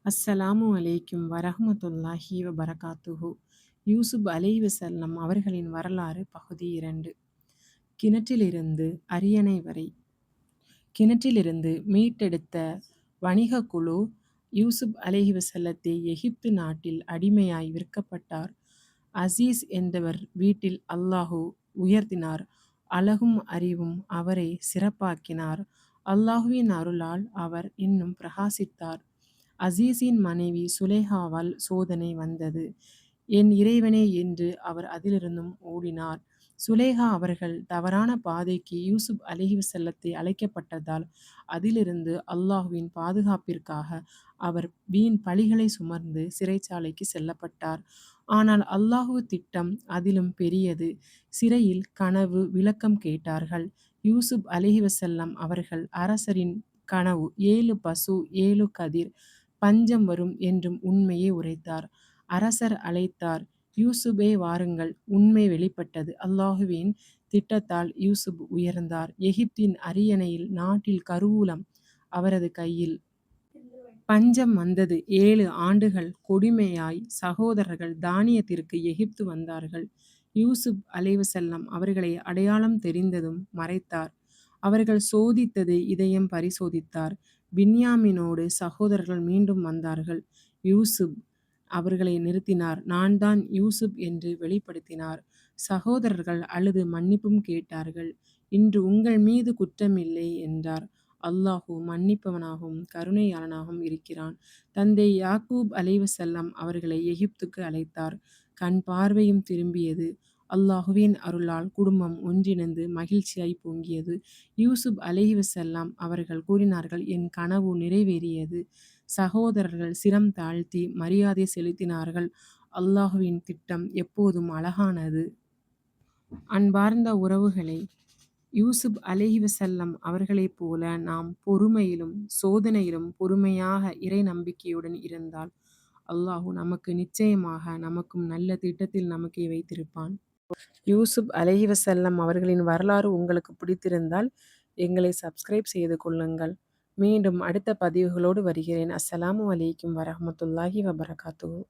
அஸ்ஸலாமு அலைக்கும் வரஹ்மத்துல்லாஹி வபரகாத்துஹு. யூசுப் அலைஹிவஸல்லம் அவர்களின் வரலாறு பகுதி 2. கிணற்றிலிருந்து அரியணை வரை. கிணற்றிலிருந்து மீட்டெடுத்த வணிகக் குழு யூசுப் அலைஹிவஸல்லத்தை எகிப்து நாட்டில் அடிமையாய் விற்கப்பட்டார். அசீஸ் என்பவர் வீட்டில் அல்லாஹு உயர்த்தினார். அழகும் அறிவும் அவரை சிறப்பாக்கினார். அல்லாஹுவின் அருளால் அவர் இன்னும் பிரகாசித்தார். அசீஸின் மனைவி சுலேஹாவால் சோதனை வந்தது. என் இறைவனே என்று அவர் அதிலிருந்தும் ஓடினார். சுலேஹா அவர்கள் தவறான பாதைக்கு யூசுப் அலைஹிவஸல்லத்தை அழைக்கப்பட்டதால் அதிலிருந்து அல்லாஹுவின் பாதுகாப்பிற்காக அவர் வீண் பழிகளை சுமந்து சிறைச்சாலைக்கு செல்லப்பட்டார். ஆனால் அல்லாஹு திட்டம் அதிலும் பெரியது. சிறையில் கனவு விளக்கம் கேட்டார்கள். யூசுப் அலைஹிவஸல்லம் அவர்கள் அரசரின் கனவு 7 பசு 7 கதிர் பஞ்சம் வரும் என்றும் உண்மையை உரைத்தார். அரசர் அழைத்தார். யூசுபே வாருங்கள். உண்மை வெளிப்பட்டது. அல்லாஹுவின் திட்டத்தால் யூசுப் உயர்ந்தார். எகிப்தின் அரியணையில் நாட்டில் கருவூலம் அவரது கையில். பஞ்சம் வந்தது. 7 ஆண்டுகள் கொடுமையாய் சகோதரர்கள் தானியத்திற்கு எகிப்து வந்தார்கள். யூசுப் அலைஹிவஸல்லம் அவர்களை அடையாளம் தெரிந்ததும் மறைத்தார். அவர்கள் சோதித்தது இதயம் பரிசோதித்தார். பின்யாமீனோடு சகோதரர்கள் மீண்டும் வந்தார்கள். யூசுப் அவர்களை நிறுத்தினார். நான் தான் யூசுப் என்று வெளிப்படுத்தினார். சகோதரர்கள் அழுது மன்னிப்பும் கேட்டார்கள். இன்று உங்கள் மீது குற்றமில்லை என்றார். அல்லாஹு மன்னிப்பவனாகவும் கருணையாளனாகவும் இருக்கிறான். தந்தை யாக்கூப் அலைஹிவஸல்லம் அவர்களை எகிப்துக்கு அழைத்தார். கண் பார்வையும் திரும்பியது. அல்லாஹுவின் அருளால் குடும்பம் ஒன்றிணைந்து மகிழ்ச்சியாய் பொங்கியது. யூசுப் அலைஹிவஸல்லம் அவர்கள் கூறினார்கள், என் கனவு நிறைவேறியது. சகோதரர்கள் சிரம் தாழ்த்தி மரியாதை செலுத்தினார்கள். அல்லாஹுவின் திட்டம் எப்போதும் அழகானது. அன்பார்ந்த உறவுகளே, யூசுப் அலைஹிவஸல்லம் அவர்களைப் போல நாம் பொறுமையிலும் சோதனையிலும் பொறுமையாக இறை நம்பிக்கையுடன் இருந்தால் அல்லாஹு நமக்கு நிச்சயமாக நமக்கும் நல்ல திட்டத்தில் நமக்கே வைத்திருப்பான். யூசுப் அலைஹிவஸல்லம் அவர்களின் வரலாறு உங்களுக்கு பிடித்திருந்தால் எங்களை சப்ஸ்கிரைப் செய்து கொள்ளுங்கள். மீண்டும் அடுத்த பதிவுகளோடு வருகிறேன். அஸ்ஸலாமு அலைக்கும் வரஹ்மத்துல்லாஹி வபரகாத்துஹு.